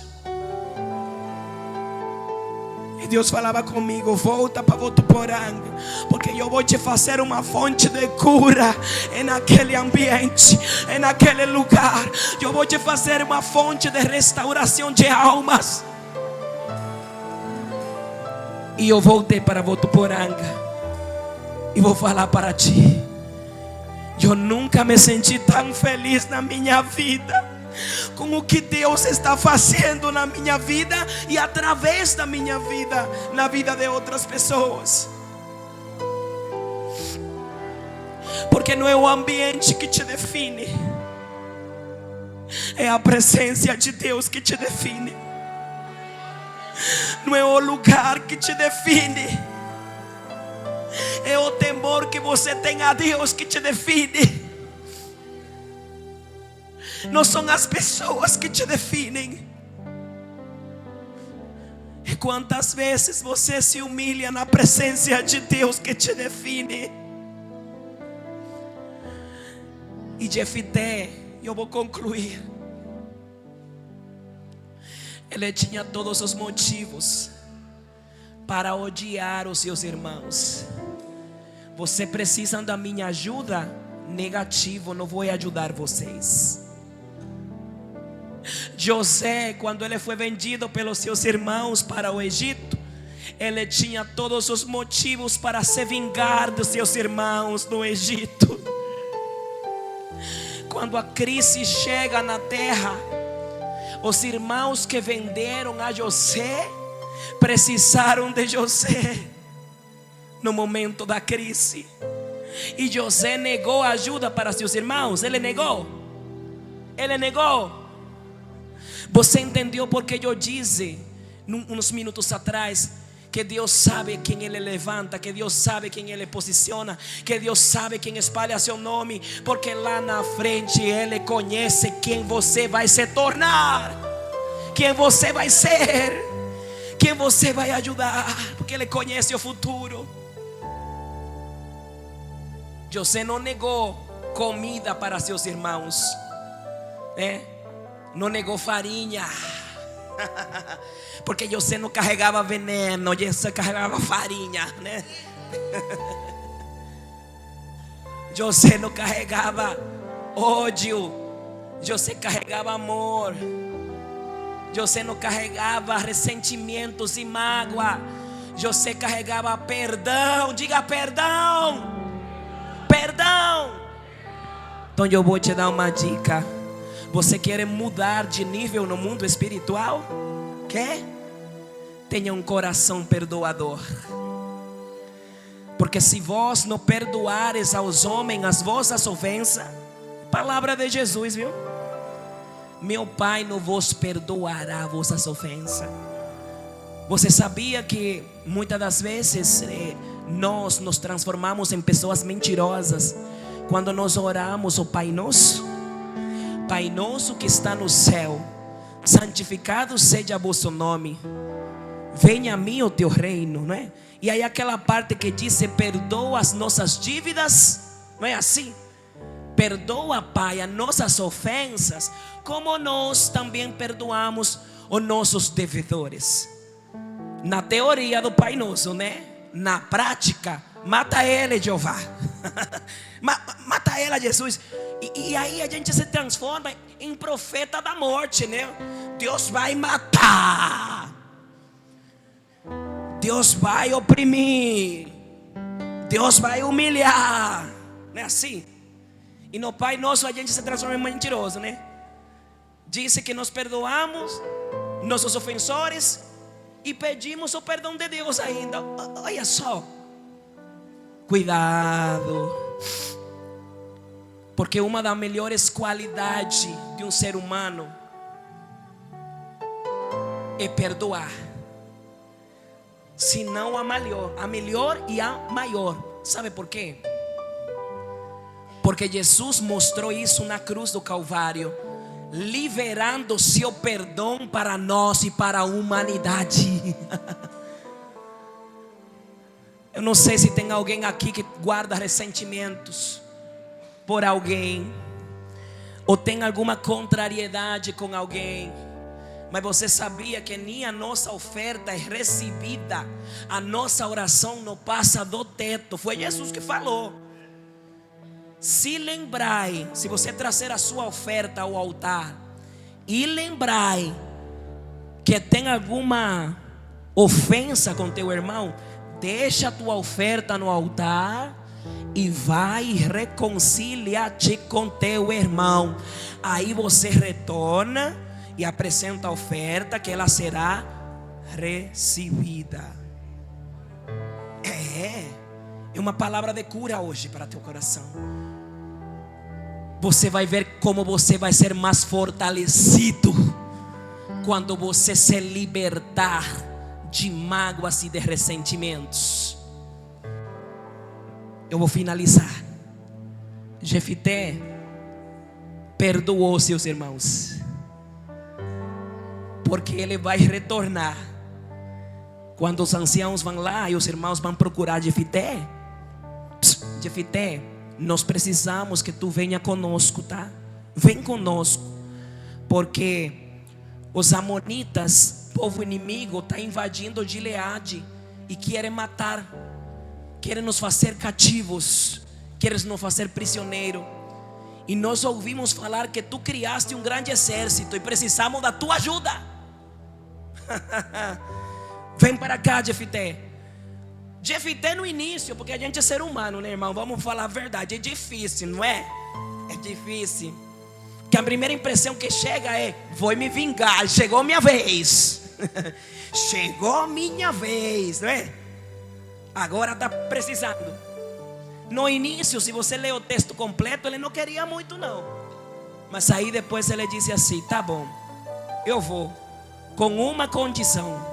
E Deus falava comigo: volta para Votuporanga, porque eu vou te fazer uma fonte de cura naquele ambiente, naquele lugar. Eu vou te fazer uma fonte de restauração de almas. E eu voltei para Votuporanga. E vou falar para ti: eu nunca me senti tão feliz na minha vida com o que Deus está fazendo na minha vida e através da minha vida, na vida de outras pessoas. Porque não é o ambiente que te define, é a presença de Deus que te define. Não é o lugar que te define, é o temor que você tem a Deus que te define. Não são as pessoas que te definem. E quantas vezes você se humilha na presença de Deus que te define. E Jefité, eu vou concluir, ele tinha todos os motivos para odiar os seus irmãos. Você precisa da minha ajuda? Negativo, não vou ajudar vocês. José, quando ele foi vendido pelos seus irmãos para o Egito, ele tinha todos os motivos para se vingar dos seus irmãos no Egito. Quando a crise chega na terra, os irmãos que venderam a José precisaram de José no momento da crise. E José negou ajuda para seus irmãos. Ele negou. Você entendeu porque eu disse uns minutos atrás que Deus sabe quem Ele levanta, que Deus sabe quem Ele posiciona, que Deus sabe quem espalha seu nome, porque lá na frente Ele conhece quem você vai se tornar, quem você vai ser, quem você vai ajudar, porque Ele conhece o futuro. José não negou comida para seus irmãos, né? Não negou farinha, porque José não carregava veneno, José carregava farinha, né? José não carregava ódio, José carregava amor. José não carregava ressentimentos e mágoa. José carregava perdão. Diga perdão. Perdão. Então eu vou te dar uma dica. Você quer mudar de nível no mundo espiritual? Quer? Tenha um coração perdoador. Porque se vós não perdoares aos homens as vossas ofensas, palavra de Jesus, viu? Meu Pai não vos perdoará vossas ofensas. Você sabia que muitas das vezes nós nos transformamos em pessoas mentirosas quando nós oramos o Pai Nosso? Pai Nosso que está no céu, santificado seja vosso nome, venha a mim o teu reino, não é? E aí aquela parte que diz: perdoa as nossas dívidas, não é assim? Perdoa, Pai, as nossas ofensas, como nós também perdoamos os nossos devedores. Na teoria do Pai Nosso, né? Na prática, mata ele, Jeová. Mata ele, Jesus. E aí a gente se transforma em profeta da morte, né? Deus vai matar, Deus vai oprimir, Deus vai humilhar, não é assim? E no Pai Nosso a gente se transforma em mentiroso, né? Disse que nós perdoamos nossos ofensores e pedimos o perdão de Deus ainda. Olha só. Cuidado. Porque uma das melhores qualidades de um ser humano é perdoar. Se não a melhor e a maior. Sabe por quê? Porque Jesus mostrou isso na cruz do Calvário, liberando seu perdão para nós e para a humanidade. Eu não sei se tem alguém aqui que guarda ressentimentos por alguém, ou tem alguma contrariedade com alguém. Mas você sabia que nem a nossa oferta é recebida, a nossa oração não passa do teto. Foi Jesus que falou. Se lembrai, se você trazer a sua oferta ao altar e lembrai que tem alguma ofensa com teu irmão, deixa a tua oferta no altar e vai reconciliar-te com teu irmão. Aí você retorna e apresenta a oferta, que ela será recebida. É uma palavra de cura hoje para teu coração. Você vai ver como você vai ser mais fortalecido quando você se libertar de mágoas e de ressentimentos. Eu vou finalizar. Jefité perdoou seus irmãos, porque ele vai retornar. Quando os anciãos vão lá e os irmãos vão procurar Jefité, Jefité, nós precisamos que tu venha conosco, tá? Vem conosco, porque os amonitas, povo inimigo, está invadindo Gileade e querem matar, querem nos fazer cativos, querem nos fazer prisioneiros. E nós ouvimos falar que tu criaste um grande exército e precisamos da tua ajuda. Vem para cá, Jefité. Jefité no início, porque a gente é ser humano, né, irmão? Vamos falar a verdade, é difícil, não é? É difícil. Que a primeira impressão que chega é: vou me vingar, chegou minha vez. Chegou minha vez, não é? Agora está precisando. No início, se você ler o texto completo, ele não queria muito não. Mas aí depois ele disse assim: tá bom, eu vou, com uma condição.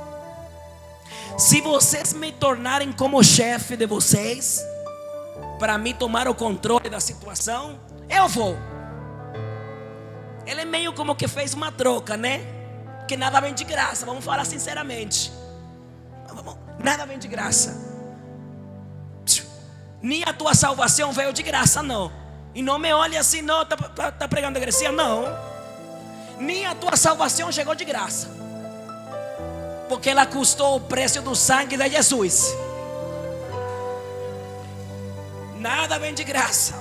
Se vocês me tornarem como chefe de vocês, para mim tomar o controle da situação, eu vou. Ele meio como que fez uma troca, né? Que nada vem de graça, vamos falar sinceramente. Nada vem de graça. Nem a tua salvação veio de graça, não. E não me olhe assim, não, tá pregando heresia, não. Nem a tua salvação chegou de graça, porque ela custou o preço do sangue de Jesus. Nada vem de graça.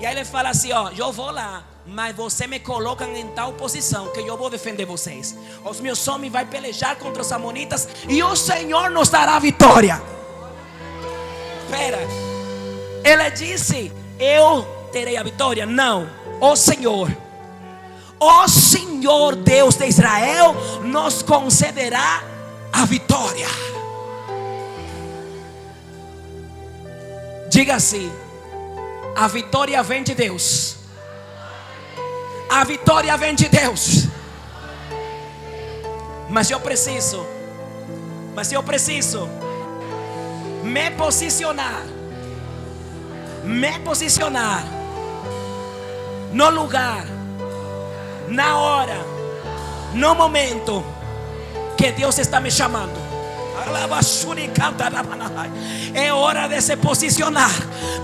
E aí ele fala assim, ó, eu vou lá, mas você me coloca em tal posição que eu vou defender vocês. Os meus homens vão pelejar contra os amonitas e o Senhor nos dará a vitória. Espera, ele disse, eu terei a vitória? Não, o Senhor Deus de Israel nos concederá a vitória. Diga assim: a vitória vem de Deus. A vitória vem de Deus. Mas eu preciso me posicionar no lugar, na hora, no momento que Deus está me chamando. É hora de se posicionar,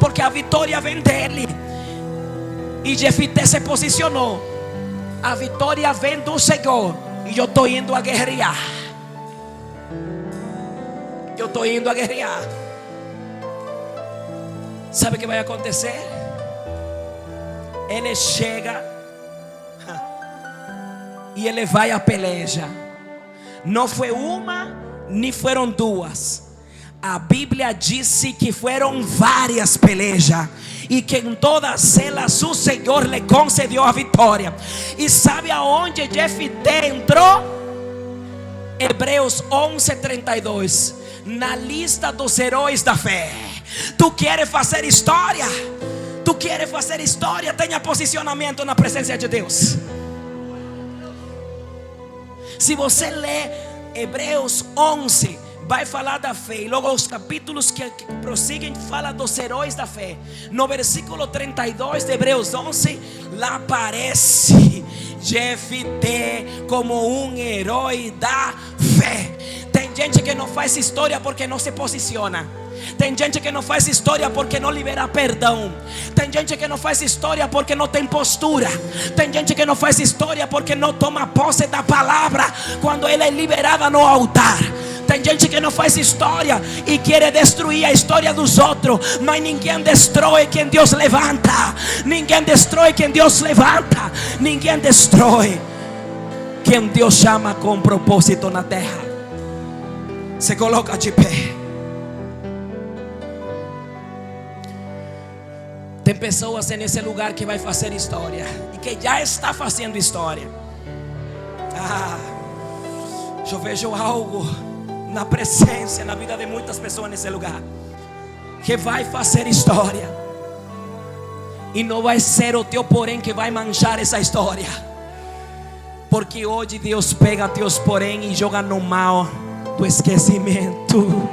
porque a vitória vem dele. E Jefité se posicionou. A vitória vem do Senhor. E eu estou indo a guerrear. Sabe o que vai acontecer? Ele chega e ele vai a peleja. Não foi uma, nem foram duas. A Bíblia disse que foram várias pelejas, e que em todas elas o Senhor lhe concedeu a vitória. E sabe aonde Jefité entrou? Hebreus 11:32, na lista dos heróis da fé. Tu queres fazer história? Tenha posicionamento na presença de Deus. Se você lê Hebreus 11, vai falar da fé. E logo os capítulos que prosseguem fala dos heróis da fé. No versículo 32 de Hebreus 11, lá aparece Jefité como um herói da fé. Tem gente que não faz história porque não se posiciona. Tem gente que não faz história porque não libera perdão. Tem gente que não faz história porque não tem postura. Tem gente que não faz história porque não toma posse da palavra quando ela é liberada no altar. Tem gente que não faz história e quer destruir a história dos outros. Mas ninguém destrói quem Deus levanta. Ninguém destrói quem Deus levanta. Ninguém destrói quem Deus chama com propósito na terra. Se coloca de pé. Tem pessoas nesse lugar que vai fazer história e que já está fazendo história. Eu vejo algo na presença, na vida de muitas pessoas nesse lugar, que vai fazer história. E não vai ser o teu porém que vai manchar essa história, porque hoje Deus pega teus porém e joga no mal do esquecimento.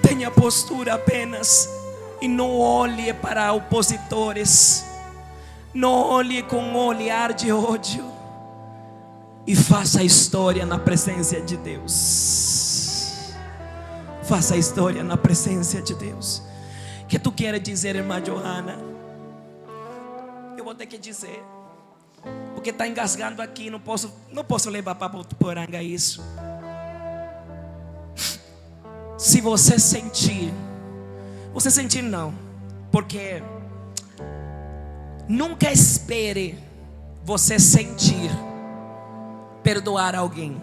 Tenha postura apenas e não olhe para opositores. Não olhe com olhar de ódio, e faça história na presença de Deus. Faça história na presença de Deus. O que tu queres dizer, irmã Johanna? Eu vou ter que dizer, porque está engasgando aqui. Não posso levar para Poranga isso. Se você sentir não, porque nunca espere você sentir perdoar alguém,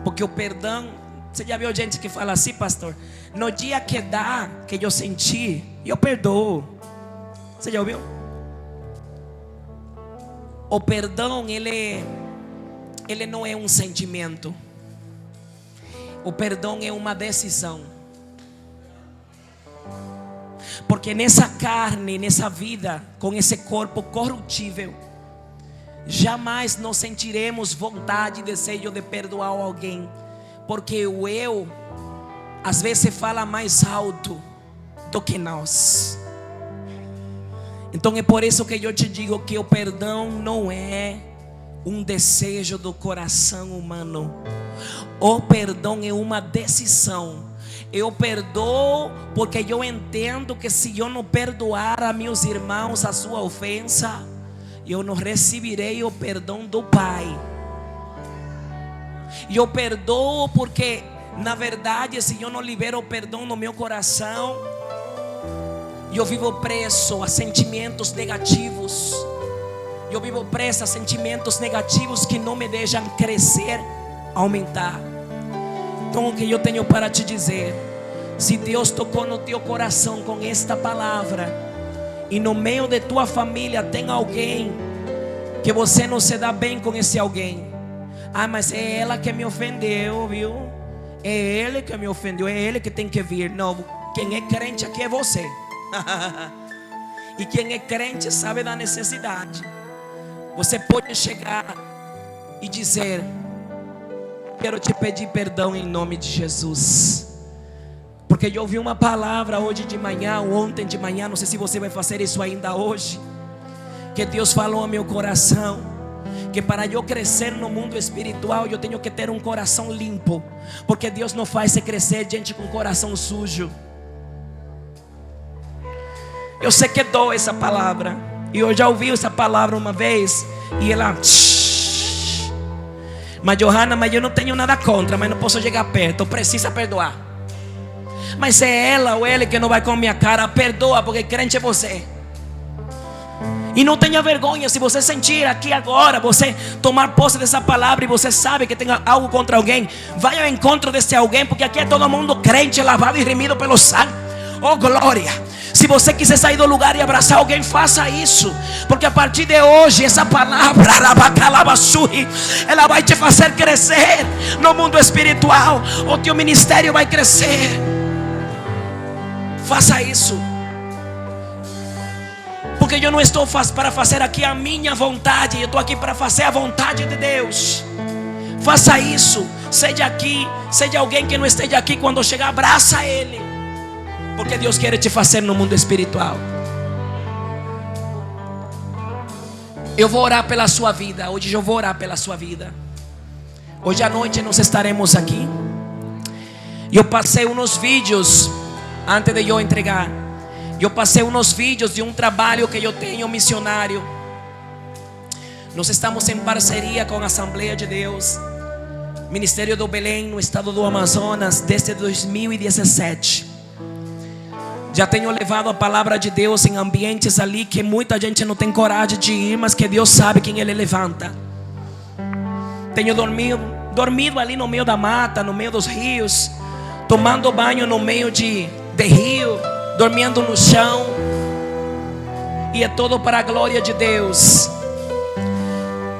porque o perdão, você já viu gente que fala assim, pastor, no dia que dá, que eu senti, eu perdoo. Você já ouviu? O perdão, ele não é um sentimento. O perdão é uma decisão. Porque nessa carne, nessa vida, com esse corpo corruptível, jamais nós sentiremos vontade e desejo de perdoar alguém, porque o eu às vezes fala mais alto do que nós. Então é por isso que eu te digo que o perdão não é um desejo do coração humano. O perdão é uma decisão. Eu perdoo porque eu entendo que se eu não perdoar a meus irmãos a sua ofensa, eu não receberei o perdão do Pai. E eu perdoo porque, na verdade, se eu não libero o perdão no meu coração, eu vivo preso a sentimentos negativos. Eu vivo preso a sentimentos negativos que não me deixam crescer, aumentar. Então o que eu tenho para te dizer: se Deus tocou no teu coração com esta palavra, e no meio de tua família tem alguém que você não se dá bem com esse alguém. Ah, mas é ela que me ofendeu, viu? É ele que me ofendeu, é ele que tem que vir. Não, quem é crente aqui é você. E quem é crente sabe da necessidade. Você pode chegar e dizer: quero te pedir perdão em nome de Jesus, porque eu ouvi uma palavra hoje de manhã, ou ontem de manhã, não sei se você vai fazer isso ainda hoje, que Deus falou ao meu coração, que para eu crescer no mundo espiritual, eu tenho que ter um coração limpo, porque Deus não faz se crescer gente com coração sujo. Eu sei que dou essa palavra, e eu já ouvi essa palavra uma vez, e ela: mas Johanna, mas eu não tenho nada contra, mas não posso chegar perto, precisa perdoar. Mas é ela ou ele que não vai com a minha cara. Perdoa, porque crente é você. E não tenha vergonha se você sentir aqui agora, você tomar posse dessa palavra e você sabe que tem algo contra alguém. Vai ao encontro desse alguém, porque aqui é todo mundo crente, lavado e remido pelo sangue. Oh glória! Se você quiser sair do lugar e abraçar alguém, faça isso, porque a partir de hoje essa palavra, ela vai te fazer crescer no mundo espiritual. O teu ministério vai crescer. Faça isso, porque eu não estou para fazer aqui a minha vontade, eu estou aqui para fazer a vontade de Deus. Faça isso. Seja aqui, seja alguém que não esteja aqui, quando chegar, abraça Ele, porque Deus quer te fazer no mundo espiritual. Eu vou orar pela sua vida. Hoje eu vou orar pela sua vida. Hoje à noite nós estaremos aqui. Eu passei uns vídeos antes de eu entregar. Eu passei uns vídeos de um trabalho que eu tenho missionário. Nós estamos em parceria com a Assembleia de Deus, Ministério do Belém, no estado do Amazonas, desde 2017. Já tenho levado a palavra de Deus em ambientes ali que muita gente não tem coragem de ir, mas que Deus sabe quem Ele levanta. Tenho dormido ali no meio da mata, no meio dos rios, tomando banho no meio de rio, dormindo no chão. E é todo para a glória de Deus.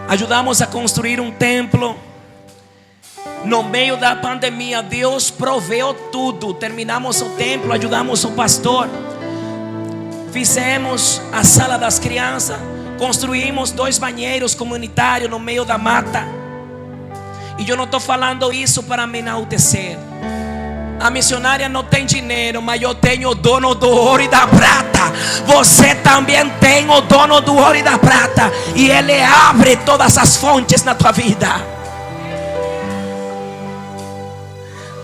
Ajudamos a construir um templo. No meio da pandemia, Deus proveu tudo. Terminamos o templo, ajudamos o pastor, fizemos a sala das crianças, construímos 2 banheiros comunitários no meio da mata. E eu não estou falando isso para me enaltecer. A missionária não tem dinheiro, mas eu tenho o dono do ouro e da prata. Você também tem o dono do ouro e da prata, e Ele abre todas as fontes na tua vida.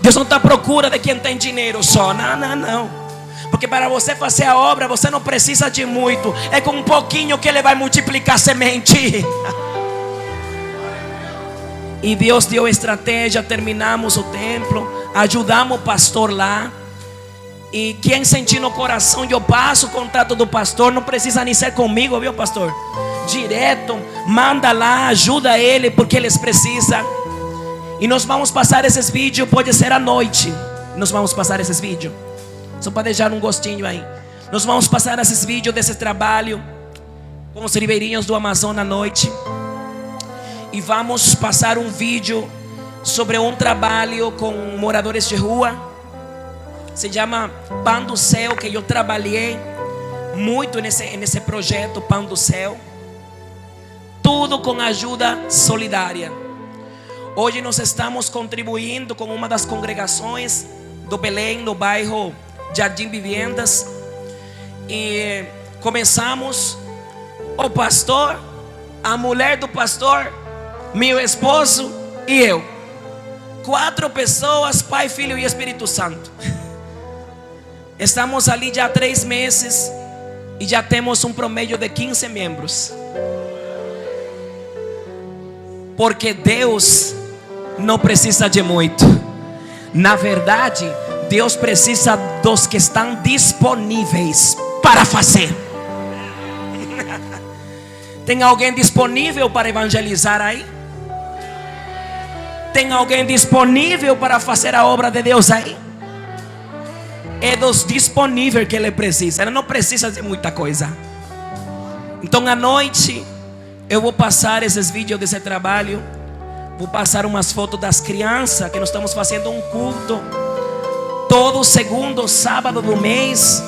Deus não está à procura de quem tem dinheiro só. Não. Porque para você fazer a obra, você não precisa de muito. É com um pouquinho que Ele vai multiplicar semente. E Deus deu estratégia. Terminamos o templo, ajudamos o pastor lá. E quem sentir no coração, eu passo o contato do pastor. Não precisa nem ser comigo, viu, pastor? Direto, manda lá, ajuda ele, porque eles precisam. E nós vamos passar esses vídeos, pode ser à noite. Nós vamos passar esses vídeos, só para deixar um gostinho aí. Nós vamos passar esses vídeos desse trabalho com os ribeirinhos do Amazonas à noite. E vamos passar um vídeo sobre um trabalho com moradores de rua. Se chama Pão do Céu, que eu trabalhei muito nesse projeto Pão do Céu. Tudo com ajuda solidária. Hoje nós estamos contribuindo com uma das congregações do Belém, no bairro Jardim Viviendas. E começamos, o pastor, a mulher do pastor meu esposo e eu. 4 pessoas, Pai, Filho e Espírito Santo. Estamos ali já há 3 meses e já temos um promédio de 15 membros. Porque Deus não precisa de muito. Na verdade, Deus precisa dos que estão disponíveis para fazer. Tem alguém disponível para evangelizar aí? Tem alguém disponível para fazer a obra de Deus aí? É dos disponíveis que Ele precisa. Ele não precisa de muita coisa. Então à noite eu vou passar esses vídeos desse trabalho. Vou passar umas fotos das crianças, que nós estamos fazendo um culto todo segundo sábado do mês.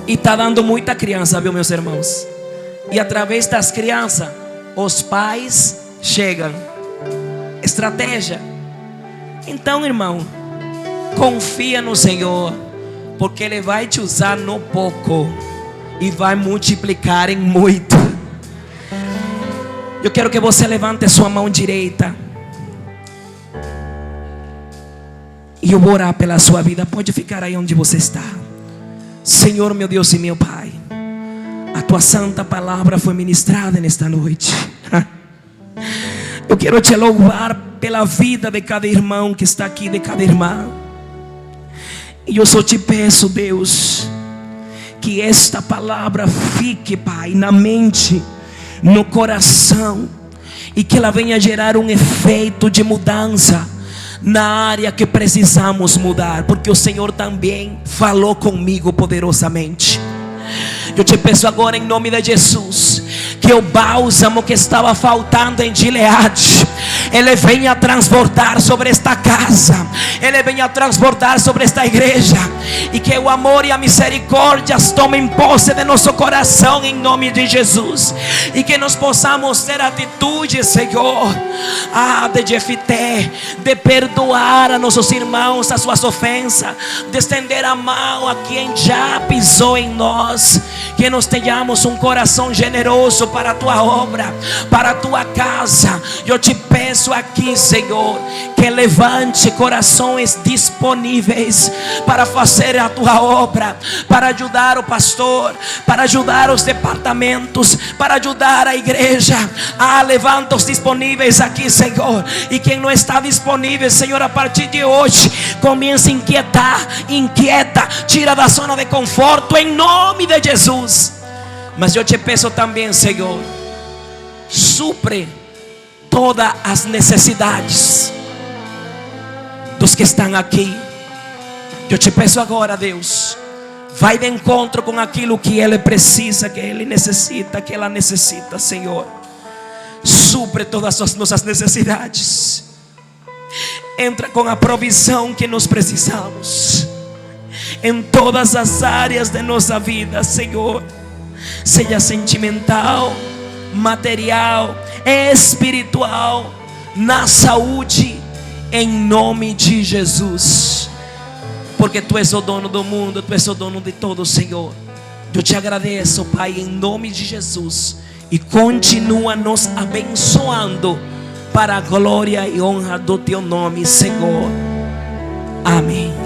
E está dando muita criança, viu, meus irmãos? E através das crianças, os pais chegam. Estratégia. Então, irmão, confia no Senhor, porque Ele vai te usar no pouco e vai multiplicar em muito. Eu quero que você levante sua mão direita. E eu vou orar pela sua vida. Pode ficar aí onde você está. Senhor, meu Deus e meu Pai, a tua santa palavra foi ministrada nesta noite. Eu quero te louvar pela vida de cada irmão que está aqui, de cada irmã. E eu só te peço, Deus, que esta palavra fique, Pai, na mente, no coração, e que ela venha gerar um efeito de mudança na área que precisamos mudar, porque o Senhor também falou comigo poderosamente. Eu te peço agora, em nome de Jesus, que o bálsamo que estava faltando em Gileade, Ele venha transbordar sobre esta casa, Ele venha transbordar sobre esta igreja, e que o amor e a misericórdia tomem posse de nosso coração, em nome de Jesus. E que nós possamos ter atitude, Senhor, de Jefité, de perdoar a nossos irmãos as suas ofensas, de estender a mão a quem já pisou em nós. Que nós tenhamos um coração generoso para a tua obra, para a tua casa. Eu te peço aqui, Senhor, que levante corações disponíveis para fazer a tua obra, para ajudar o pastor, para ajudar os departamentos, para ajudar a igreja. Levanta os disponíveis aqui, Senhor. E quem não está disponível, Senhor, a partir de hoje, começa a inquieta, tira da zona de conforto, em nome de Jesus. Mas eu te peço também, Senhor, supre todas as necessidades dos que estão aqui. Eu te peço agora, Deus, vai de encontro com aquilo que ele precisa, que ele necessita, que ela necessita, Senhor. Supre todas as nossas necessidades. Entra com a provisão que nós precisamos em todas as áreas de nossa vida, Senhor. Seja sentimental, material, espiritual, na saúde, em nome de Jesus. Porque Tu és o dono do mundo, Tu és o dono de todo, Senhor. Eu te agradeço, Pai, em nome de Jesus. E continua nos abençoando para a glória e honra do Teu nome, Senhor. Amém.